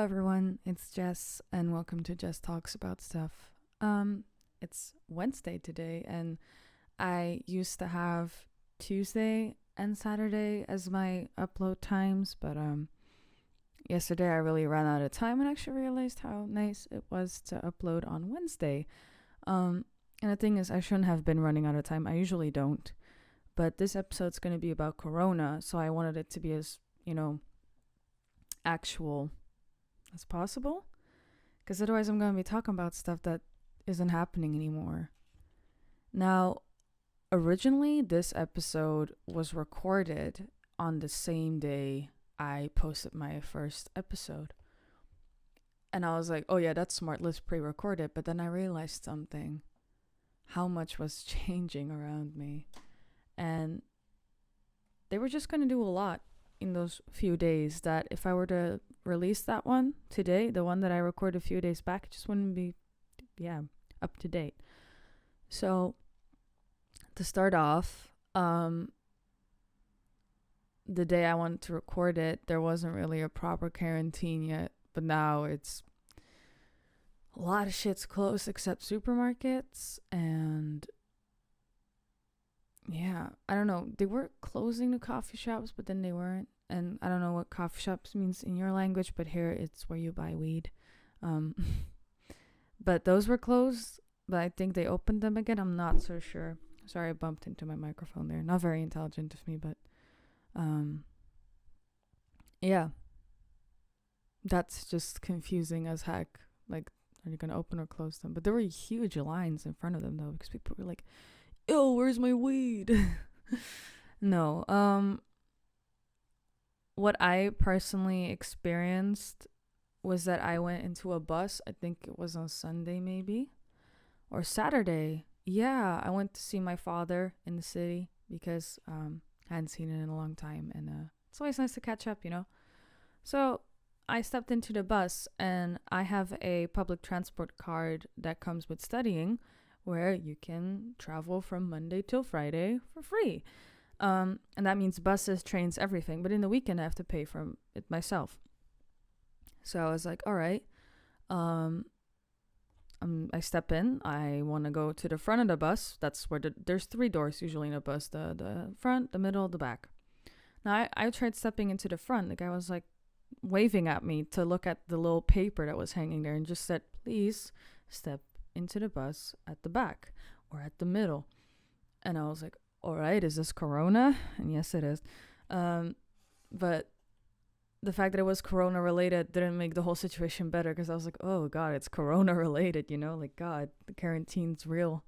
Hello everyone, it's Jess and welcome to Jess Talks About Stuff. It's Wednesday today and I used to have Tuesday and Saturday as my upload times, but yesterday I really ran out of time and actually realized how nice it was to upload on Wednesday. And the thing is, I shouldn't have been running out of time. I usually don't. But this episode's going to be about Corona, so I wanted it to be as, actual as possible. Because otherwise, I'm going to be talking about stuff that isn't happening anymore. Now, originally, this episode was recorded on the same day I posted my first episode. And I was like, oh yeah, that's smart. Let's pre-record it. But then I realized something. How much was changing around me. And they were just going to do a lot in those few days that if I were to release that one today, the one that I recorded a few days back, it just wouldn't be, up to date. So to start off, the day I wanted to record it, there wasn't really a proper quarantine yet, but now it's a lot of shit's closed except supermarkets and yeah, I don't know. They were closing the coffee shops, but then they weren't. And I don't know what coffee shops means in your language, but here it's where you buy weed. But those were closed, but I think they opened them again. I'm not so sure. Sorry, I bumped into my microphone there. Not very intelligent of me, but yeah. That's just confusing as heck. Like, are you going to open or close them? But there were huge lines in front of them, though, because people were like, yo, where's my weed? No. What I personally experienced was that I went into a bus. I think it was on Sunday maybe. Or Saturday. Yeah, I went to see my father in the city because I hadn't seen it in a long time. And it's always nice to catch up, So I stepped into the bus and I have a public transport card that comes with studying where you can travel from Monday till Friday for free. And that means buses, trains, everything. But in the weekend, I have to pay for it myself. So I was like, all right. I step in. I want to go to the front of the bus. That's where there's 3 doors usually in a bus. The front, the middle, the back. Now, I tried stepping into the front. The guy was like waving at me to look at the little paper that was hanging there and just said, please step into the bus at the back or at the middle. And I was like, all right, is this Corona? And yes, it is. But the fact that it was Corona related didn't make the whole situation better because I was like, oh God, it's Corona related, like God, the quarantine's real.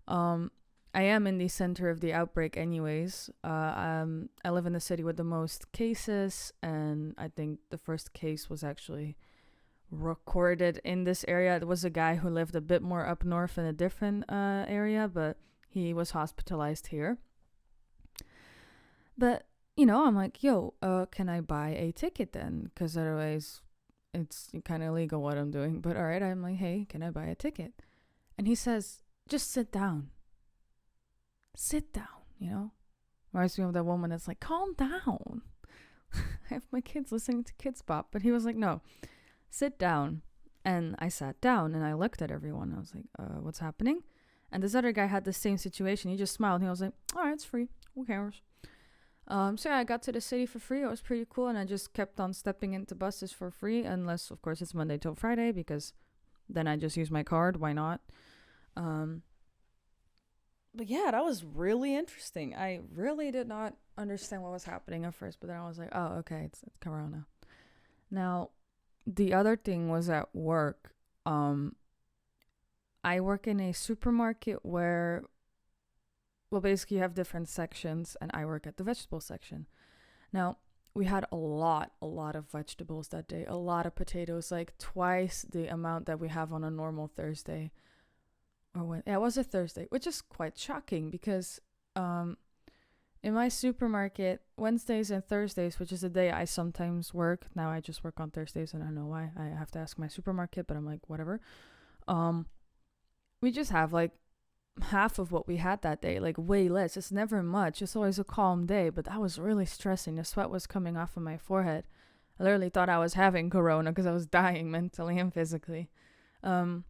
I am in the center of the outbreak anyways. I live in the city with the most cases, and I think the first case was actually recorded in this area. It was a guy who lived a bit more up north in a different area, but he was hospitalized here. But I'm like, yo, can I buy a ticket then? Because otherwise it's kind of illegal what I'm doing. But all right, I'm like, hey, can I buy a ticket? And he says, just sit down. Sit down, reminds me of that woman that's like, calm down. I have my kids listening to Kids Bop, but he was like, no, sit down. And I sat down and I looked at everyone. I was like, what's happening? And this other guy had the same situation. He just smiled and he was like, all right, it's free. Who cares? So yeah, I got to the city for free. It was pretty cool. And I just kept on stepping into buses for free. Unless, of course, it's Monday till Friday because then I just use my card. Why not? But yeah, that was really interesting. I really did not understand what was happening at first. But then I was like, oh, okay, it's Corona. Now, the other thing was at work. I work in a supermarket where, well, basically you have different sections, and I work at the vegetable section. Now, we had a lot of vegetables that day, a lot of potatoes, like twice the amount that we have on a normal Thursday. It was a Thursday, which is quite shocking because in my supermarket, Wednesdays and Thursdays, which is a day I sometimes work. Now I just work on Thursdays and I don't know why. I have to ask my supermarket, but I'm like, whatever. We just have like half of what we had that day, like way less. It's never much. It's always a calm day, but that was really stressing. The sweat was coming off of my forehead. I literally thought I was having corona because I was dying mentally and physically. Um,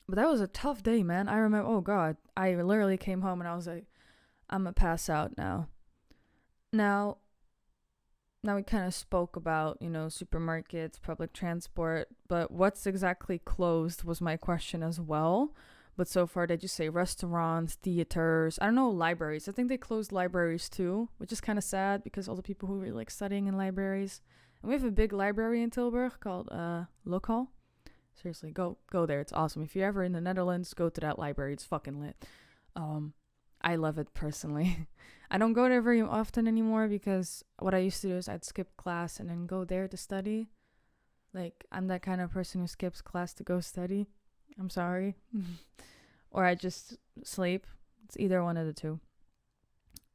but that was a tough day, man. I remember, oh God, I literally came home and I was like, I'm gonna pass out now. Now, now we kind of spoke about, supermarkets, public transport, but what's exactly closed was my question as well. But so far, did you say restaurants, theaters? I don't know, libraries. I think they closed libraries too, which is kind of sad because all the people who really like studying in libraries. And we have a big library in Tilburg called Local. Seriously, go there. It's awesome. If you're ever in the Netherlands, go to that library. It's fucking lit. I love it personally. I don't go there very often anymore because what I used to do is I'd skip class and then go there to study. Like, I'm that kind of person who skips class to go study. I'm sorry. Or I just sleep. It's either one of the two.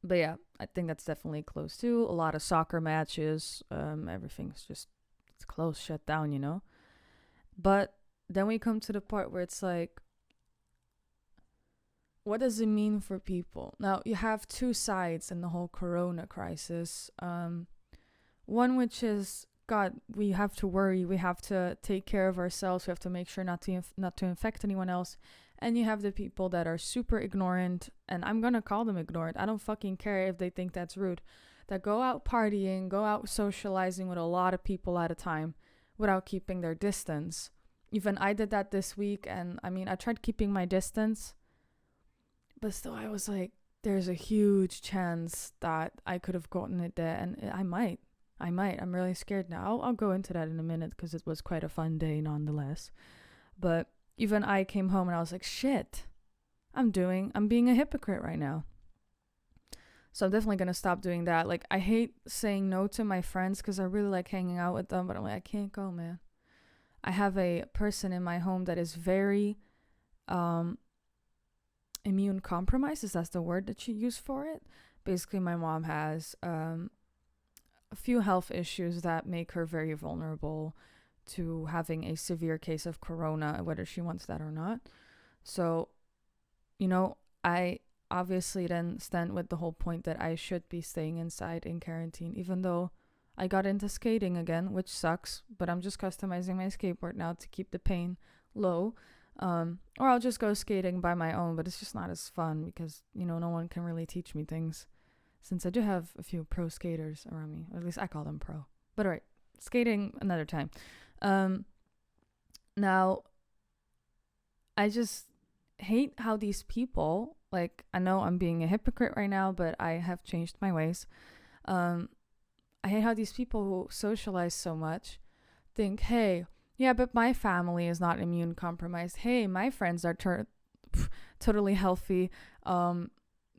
But yeah, I think that's definitely close too. A lot of soccer matches. Everything's just, it's closed, shut down. But then we come to the part where it's like, what does it mean for people? Now, you have two sides in the whole corona crisis. One which is, God, we have to worry. We have to take care of ourselves. We have to make sure not to infect anyone else. And you have the people that are super ignorant, and I'm going to call them ignorant. I don't fucking care if they think that's rude. That go out partying, go out socializing with a lot of people at a time without keeping their distance. Even I did that this week, and I mean, I tried keeping my distance. But still, I was like, there's a huge chance that I could have gotten it there. And I might. I'm really scared now. I'll go into that in a minute because it was quite a fun day nonetheless. But even I came home and I was like, shit, I'm being a hypocrite right now. So I'm definitely going to stop doing that. Like, I hate saying no to my friends because I really like hanging out with them. But I'm like, I can't go, man. I have a person in my home that is very... immune compromised, is that the word that you use for it? Basically, my mom has a few health issues that make her very vulnerable to having a severe case of corona, whether she wants that or not. So, I obviously then stand with the whole point that I should be staying inside in quarantine, even though I got into skating again, which sucks, but I'm just customizing my skateboard now to keep the pain low. Or I'll just go skating by my own, but it's just not as fun because, no one can really teach me things since I do have a few pro skaters around me, or at least I call them pro. But alright, skating another time. Now, I just hate how these people, like, I know I'm being a hypocrite right now, but I have changed my ways. I hate how these people who socialize so much think, hey, yeah, but my family is not immune compromised. Hey, my friends are totally healthy.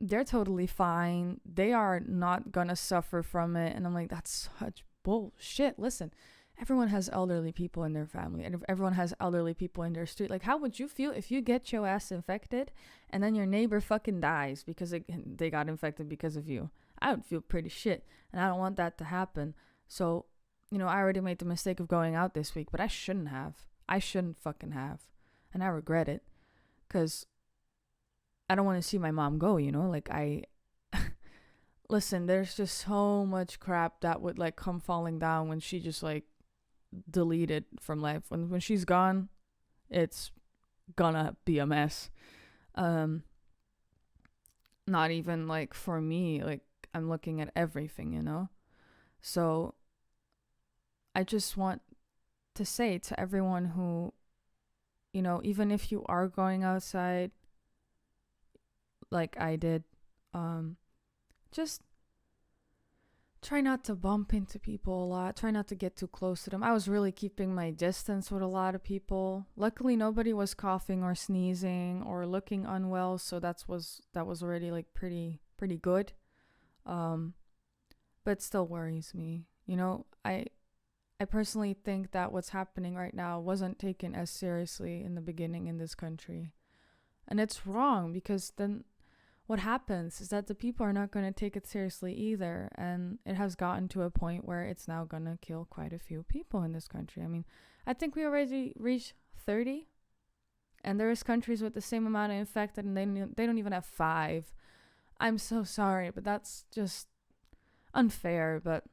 They're totally fine. They are not gonna suffer from it. And I'm like, that's such bullshit. Listen, everyone has elderly people in their family, and everyone has elderly people in their street. Like, how would you feel if you get your ass infected and then your neighbor fucking dies because they got infected because of you? I would feel pretty shit, and I don't want that to happen. So, I already made the mistake of going out this week, but I shouldn't have. I shouldn't fucking have. And I regret it. Because I don't want to see my mom go, Like, listen, there's just so much crap that would, like, come falling down when she just, like, deleted from life. When she's gone, it's gonna be a mess. Not even, like, for me. Like, I'm looking at everything, So... I just want to say to everyone who, even if you are going outside, like I did, just try not to bump into people a lot. Try not to get too close to them. I was really keeping my distance with a lot of people. Luckily, nobody was coughing or sneezing or looking unwell, so that was already like pretty good. But it still worries me. I personally think that what's happening right now wasn't taken as seriously in the beginning in this country. And it's wrong because then what happens is that the people are not going to take it seriously either. And it has gotten to a point where it's now going to kill quite a few people in this country. I mean, I think we already reached 30. And there's countries with the same amount of infected and they don't even have 5. I'm so sorry, but that's just unfair. But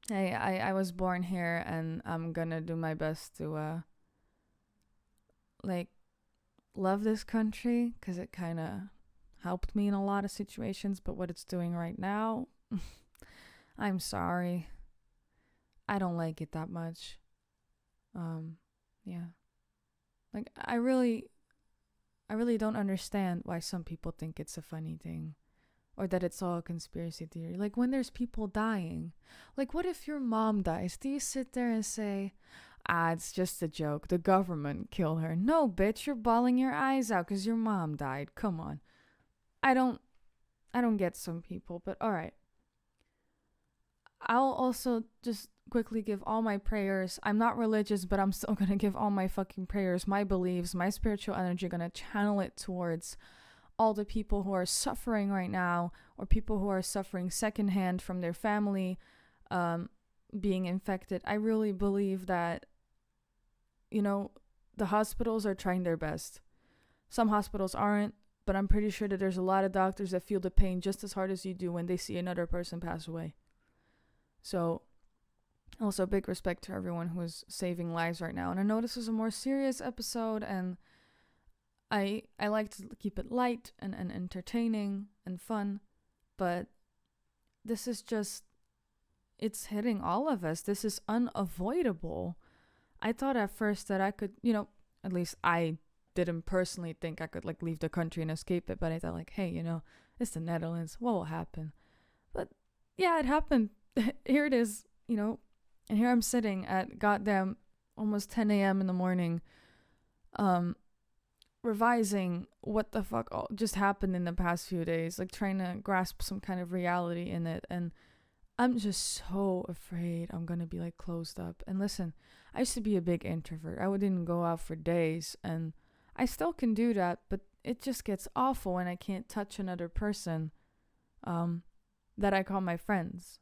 Hey, I was born here and I'm gonna do my best to like love this country because it kind of helped me in a lot of situations, but what it's doing right now, I'm sorry. I don't like it that much. Yeah. Like I really don't understand why some people think it's a funny thing or that it's all a conspiracy theory. Like when there's people dying. Like what if your mom dies? Do you sit there and say, it's just a joke. The government killed her. No, bitch, you're bawling your eyes out cuz your mom died. Come on. I don't I don't get some people, but all right. I'll also just quickly give all my prayers. I'm not religious, but I'm still going to give all my fucking prayers, my beliefs, my spiritual energy, going to channel it towards all the people who are suffering right now or people who are suffering secondhand from their family being infected. I really believe that, you know, the hospitals are trying their best. Some hospitals aren't, but I'm pretty sure that there's a lot of doctors that feel the pain just as hard as you do when they see another person pass away. So, also big respect to everyone who is saving lives right now. And I know this is a more serious episode, and I like to keep it light and entertaining and fun, but this is just, it's hitting all of us. This is unavoidable. I thought at first that I could, at least I didn't personally think I could like leave the country and escape it, but I thought like, hey, it's the Netherlands. What will happen? But yeah, it happened. Here it is, and here I'm sitting at goddamn almost 10 a.m. in the morning, revising what the fuck just happened in the past few days, like trying to grasp some kind of reality in it. And I'm just so afraid I'm gonna be like closed up. And listen, I used to be a big introvert. I wouldn't go out for days, and I still can do that, but it just gets awful when I can't touch another person that I call my friends.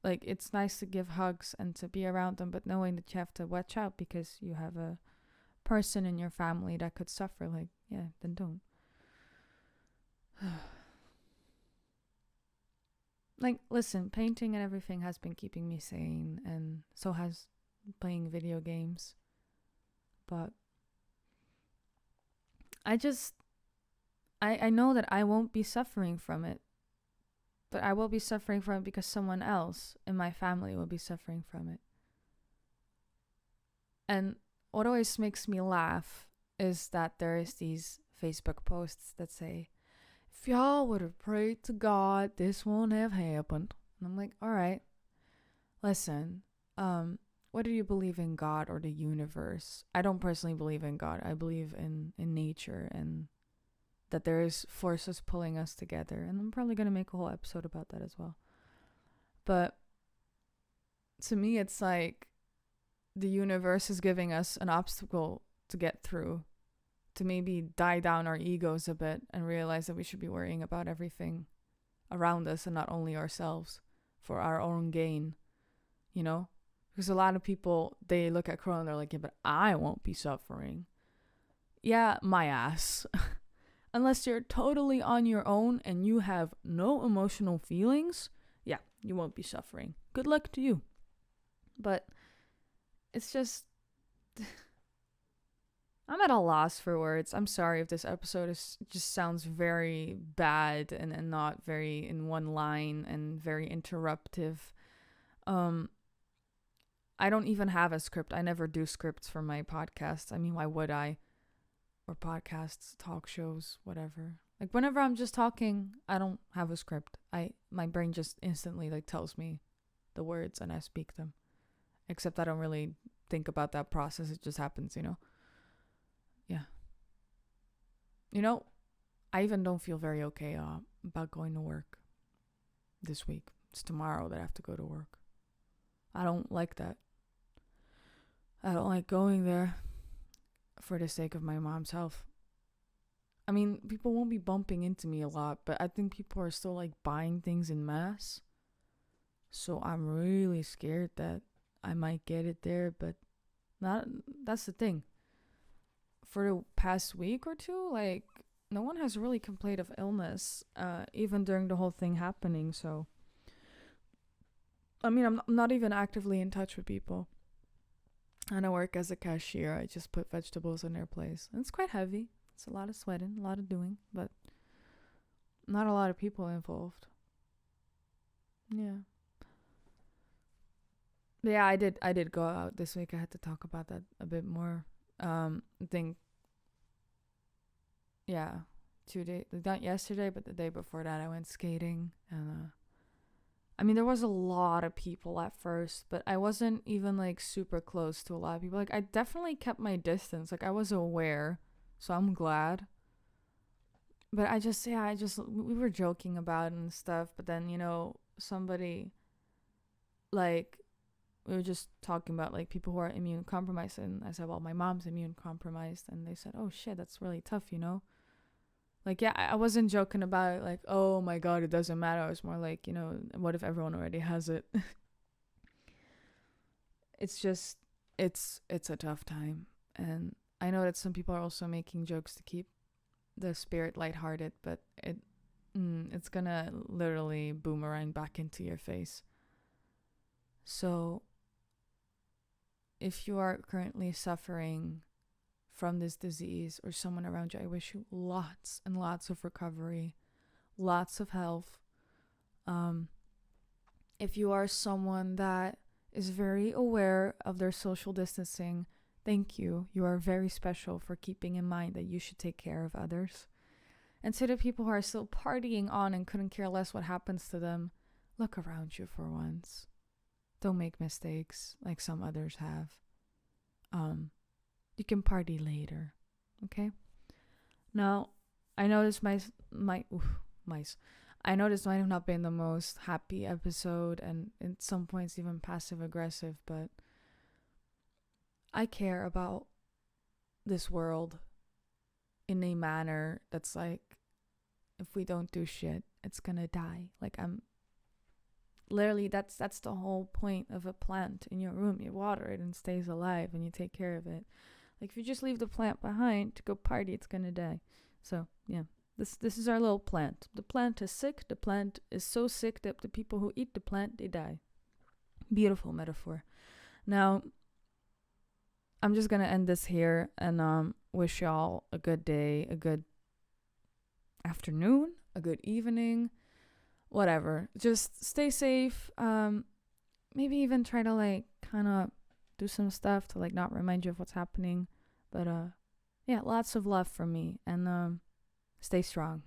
Like, it's nice to give hugs and to be around them, but knowing that you have to watch out because you have a person in your family that could suffer, like, yeah, then don't. Like, listen, painting and everything has been keeping me sane, and so has playing video games. But I know that I won't be suffering from it. But I will be suffering from it because someone else in my family will be suffering from it. And what always makes me laugh is that there is these Facebook posts that say, if y'all would have prayed to God, this won't have happened. And I'm like, all right, listen, what do you believe in, God or the universe? I don't personally believe in God. I believe in nature and that there is forces pulling us together. And I'm probably going to make a whole episode about that as well. But to me, it's like the universe is giving us an obstacle to get through, to maybe die down our egos a bit and realize that we should be worrying about everything around us and not only ourselves for our own gain, Because a lot of people, they look at Corona and they're like, yeah, but I won't be suffering. Yeah, my ass. Unless you're totally on your own and you have no emotional feelings, yeah, you won't be suffering. Good luck to you. But it's just, I'm at a loss for words. I'm sorry if this episode just sounds very bad and not very in one line and very interruptive. I don't even have a script. I never do scripts for my podcasts. I mean, why would I? Or podcasts, talk shows, whatever. Like whenever I'm just talking, I don't have a script. My brain just instantly like tells me the words and I speak them. Except I don't really think about that process. It just happens, Yeah. I even don't feel very okay about going to work this week. It's tomorrow that I have to go to work. I don't like that. I don't like going there for the sake of my mom's health. I mean, people won't be bumping into me a lot, but I think people are still like buying things in mass. So I'm really scared that I might get it there, but that's the thing. For the past week or two, like no one has really complained of illness, even during the whole thing happening, so I mean, I'm not even actively in touch with people. And I work as a cashier. I just put vegetables in their place. And it's quite heavy. It's a lot of sweating, a lot of doing, but not a lot of people involved. Yeah. But yeah, I did go out this week. I had to talk about that a bit more. I think yeah, 2 days, not yesterday, but the day before that I went skating, and I mean, there was a lot of people at first, but I wasn't even like super close to a lot of people. Like, I definitely kept my distance. Like, I was aware, so I'm glad. But we were joking about it and stuff. But then, somebody, like, we were just talking about like people who are immune compromised. And I said, well, my mom's immune compromised. And they said, oh shit, that's really tough. Like, yeah, I wasn't joking about it, like, oh my God, it doesn't matter. I was more like, what if everyone already has it? It's just, it's a tough time. And I know that some people are also making jokes to keep the spirit lighthearted, but it's gonna literally boomerang back into your face. So if you are currently suffering from this disease or someone around you, I wish you lots and lots of recovery, lots of health. If you are someone that is very aware of their social distancing, thank you. You are very special for keeping in mind that you should take care of others. And to the people who are still partying on and couldn't care less what happens to them, look around you for once. Don't make mistakes like some others have. You can party later, okay? Now, I know this mice. I know this might have not been the most happy episode, and in some points even passive aggressive, but I care about this world in a manner that's like, if we don't do shit, it's gonna die. Like, I'm literally, that's the whole point of a plant in your room. You water it and it stays alive, and you take care of it. Like, if you just leave the plant behind to go party, it's gonna die. So yeah, this is our little plant. The plant is sick. The plant is so sick that the people who eat the plant, they die. Beautiful metaphor. Now, I'm just gonna end this here and wish y'all a good day, a good afternoon, a good evening, whatever. Just stay safe. Maybe even try to like kind of do some stuff to like not remind you of what's happening. But yeah, lots of love from me, and stay strong.